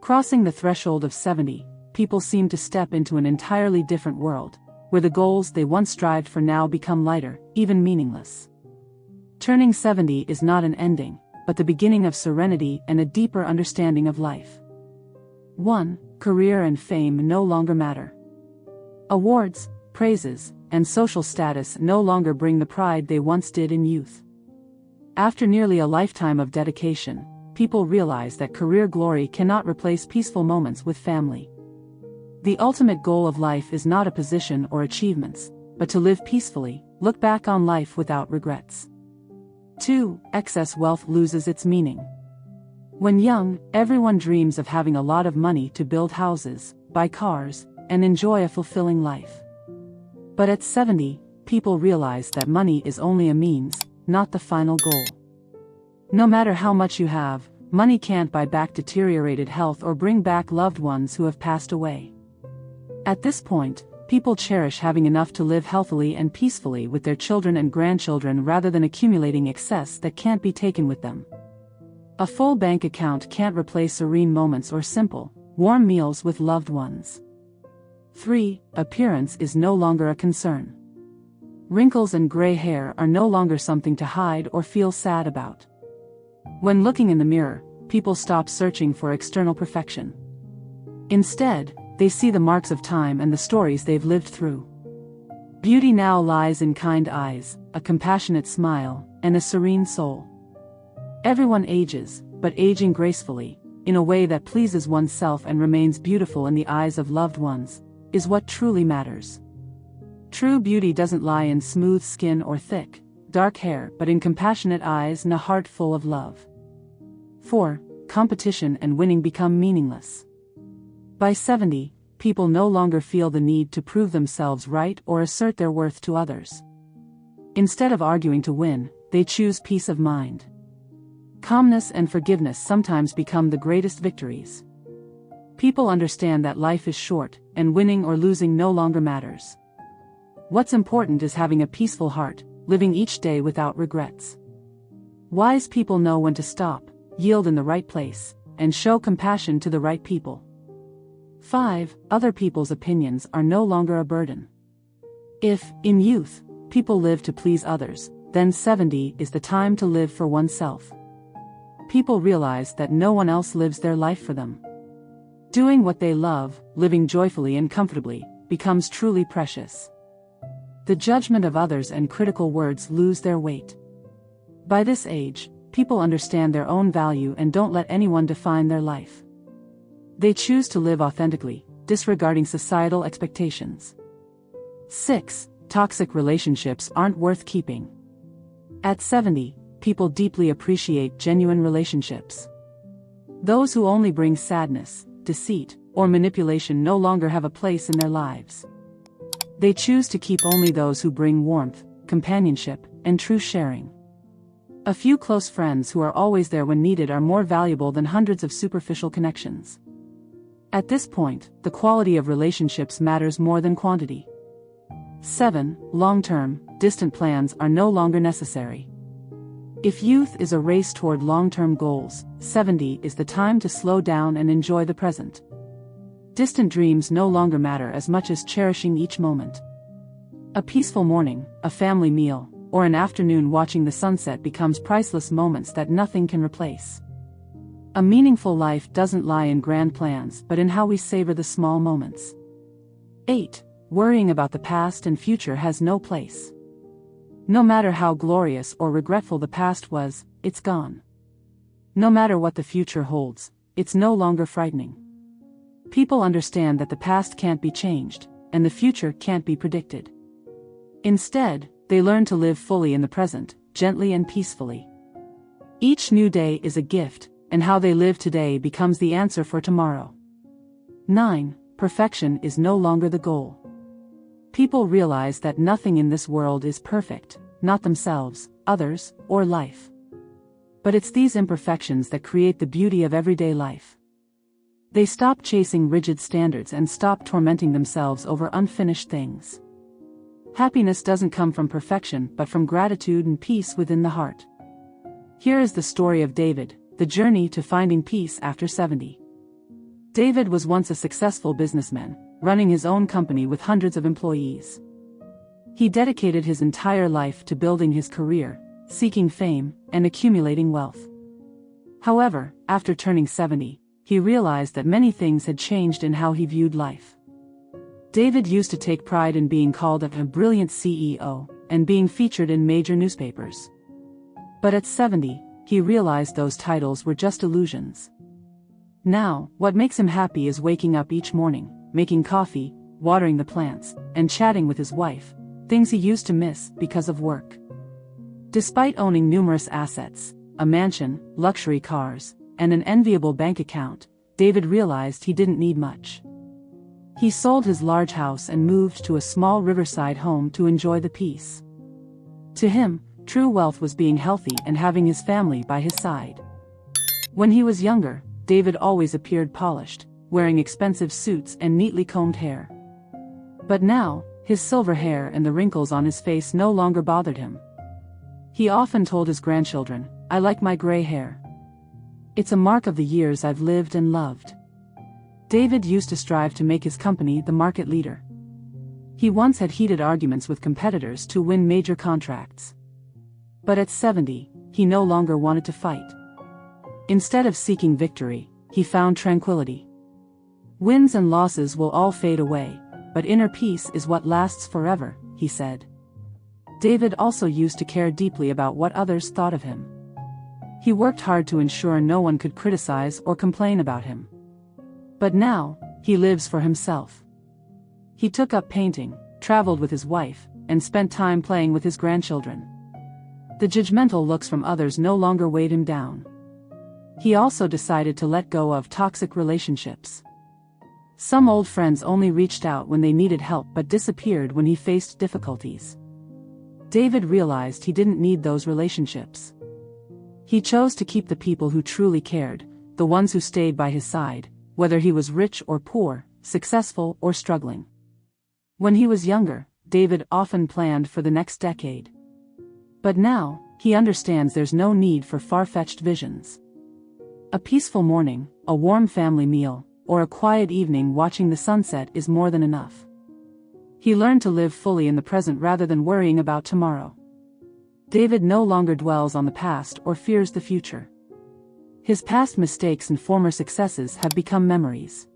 Crossing the threshold of 70, people seem to step into an entirely different world, where the goals they once strived for now become lighter, even meaningless. Turning 70 is not an ending, but the beginning of serenity and a deeper understanding of life. 1. Career and fame no longer matter. Awards, praises, and social status no longer bring the pride they once did in youth. After nearly a lifetime of dedication, people realize that career glory cannot replace peaceful moments with family. The ultimate goal of life is not a position or achievements, but to live peacefully, look back on life without regrets. 2. Excess wealth loses its meaning. When young, everyone dreams of having a lot of money to build houses, buy cars, and enjoy a fulfilling life. But at 70, people realize that money is only a means, not the final goal. No matter how much you have, money can't buy back deteriorated health or bring back loved ones who have passed away. At this point, people cherish having enough to live healthily and peacefully with their children and grandchildren rather than accumulating excess that can't be taken with them. A full bank account can't replace serene moments or simple, warm meals with loved ones. 3. Appearance is no longer a concern. Wrinkles and gray hair are no longer something to hide or feel sad about. When looking in the mirror, people stop searching for external perfection. Instead, they see the marks of time and the stories they've lived through. Beauty now lies in kind eyes, a compassionate smile, and a serene soul. Everyone ages, but aging gracefully, in a way that pleases oneself and remains beautiful in the eyes of loved ones, is what truly matters. True beauty doesn't lie in smooth skin or thick, dark hair but in compassionate eyes and a heart full of love. 4. Competition and winning become meaningless. By 70, people no longer feel the need to prove themselves right or assert their worth to others. Instead of arguing to win, they choose peace of mind. Calmness and forgiveness sometimes become the greatest victories. People understand that life is short, and winning or losing no longer matters. What's important is having a peaceful heart, living each day without regrets. Wise people know when to stop, yield in the right place, and show compassion to the right people. 5. Other people's opinions are no longer a burden. If, in youth, people live to please others, then 70 is the time to live for oneself. People realize that no one else lives their life for them. Doing what they love, living joyfully and comfortably, becomes truly precious. The judgment of others and critical words lose their weight. By this age, people understand their own value and don't let anyone define their life. They choose to live authentically, disregarding societal expectations. 6. Toxic relationships aren't worth keeping. At 70, people deeply appreciate genuine relationships. Those who only bring sadness, deceit, or manipulation no longer have a place in their lives. They choose to keep only those who bring warmth, companionship, and true sharing. A few close friends who are always there when needed are more valuable than hundreds of superficial connections. At this point, the quality of relationships matters more than quantity. 7. Long-term, distant plans are no longer necessary. If youth is a race toward long-term goals, 70 is the time to slow down and enjoy the present. Distant dreams no longer matter as much as cherishing each moment. A peaceful morning, a family meal, or an afternoon watching the sunset becomes priceless moments that nothing can replace. A meaningful life doesn't lie in grand plans but in how we savor the small moments. 8. Worrying about the past and future has no place. No matter how glorious or regretful the past was, it's gone. No matter what the future holds, it's no longer frightening. People understand that the past can't be changed, and the future can't be predicted. Instead, they learn to live fully in the present, gently and peacefully. Each new day is a gift, and how they live today becomes the answer for tomorrow. 9. Perfection is no longer the goal. People realize that nothing in this world is perfect, not themselves, others, or life. But it's these imperfections that create the beauty of everyday life. They stop chasing rigid standards and stop tormenting themselves over unfinished things. Happiness doesn't come from perfection but from gratitude and peace within the heart. Here is the story of David, the journey to finding peace after 70. David was once a successful businessman, running his own company with hundreds of employees. He dedicated his entire life to building his career, seeking fame, and accumulating wealth. However, after turning 70, he realized that many things had changed in how he viewed life. David used to take pride in being called a brilliant CEO and being featured in major newspapers. But at 70, he realized those titles were just illusions. Now, what makes him happy is waking up each morning, making coffee, watering the plants, and chatting with his wife, things he used to miss because of work. Despite owning numerous assets, a mansion, luxury cars, and an enviable bank account, David realized he didn't need much. He sold his large house and moved to a small riverside home to enjoy the peace. To him, true wealth was being healthy and having his family by his side. When he was younger, David always appeared polished, wearing expensive suits and neatly combed hair. But now, his silver hair and the wrinkles on his face no longer bothered him. He often told his grandchildren, "I like my gray hair. It's a mark of the years I've lived and loved." David used to strive to make his company the market leader. He once had heated arguments with competitors to win major contracts. But at 70, he no longer wanted to fight. Instead of seeking victory, he found tranquility. "Wins and losses will all fade away, but inner peace is what lasts forever," he said. David also used to care deeply about what others thought of him. He worked hard to ensure no one could criticize or complain about him. But now, he lives for himself. He took up painting, traveled with his wife, and spent time playing with his grandchildren. The judgmental looks from others no longer weighed him down. He also decided to let go of toxic relationships. Some old friends only reached out when they needed help but disappeared when he faced difficulties. David realized he didn't need those relationships. He chose to keep the people who truly cared, the ones who stayed by his side, whether he was rich or poor, successful or struggling. When he was younger, David often planned for the next decade. But now, he understands there's no need for far-fetched visions. A peaceful morning, a warm family meal, or a quiet evening watching the sunset is more than enough. He learned to live fully in the present rather than worrying about tomorrow. David no longer dwells on the past or fears the future. His past mistakes and former successes have become memories.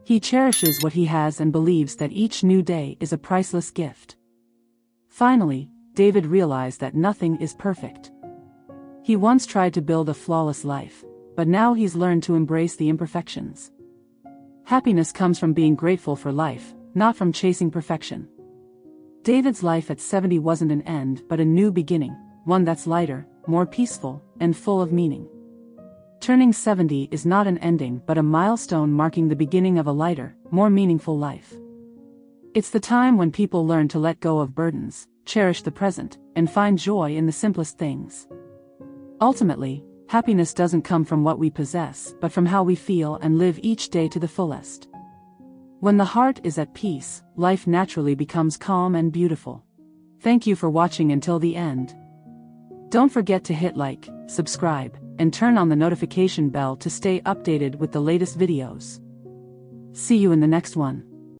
He cherishes what he has and believes that each new day is a priceless gift. Finally, David realized that nothing is perfect. He once tried to build a flawless life, but now he's learned to embrace the imperfections. Happiness comes from being grateful for life, not from chasing perfection. David's life at 70 wasn't an end but a new beginning, one that's lighter, more peaceful, and full of meaning. Turning 70 is not an ending but a milestone marking the beginning of a lighter, more meaningful life. It's the time when people learn to let go of burdens, cherish the present, and find joy in the simplest things. Ultimately, happiness doesn't come from what we possess but from how we feel and live each day to the fullest. When the heart is at peace, life naturally becomes calm and beautiful. Thank you for watching until the end. Don't forget to hit like, subscribe, and turn on the notification bell to stay updated with the latest videos. See you in the next one.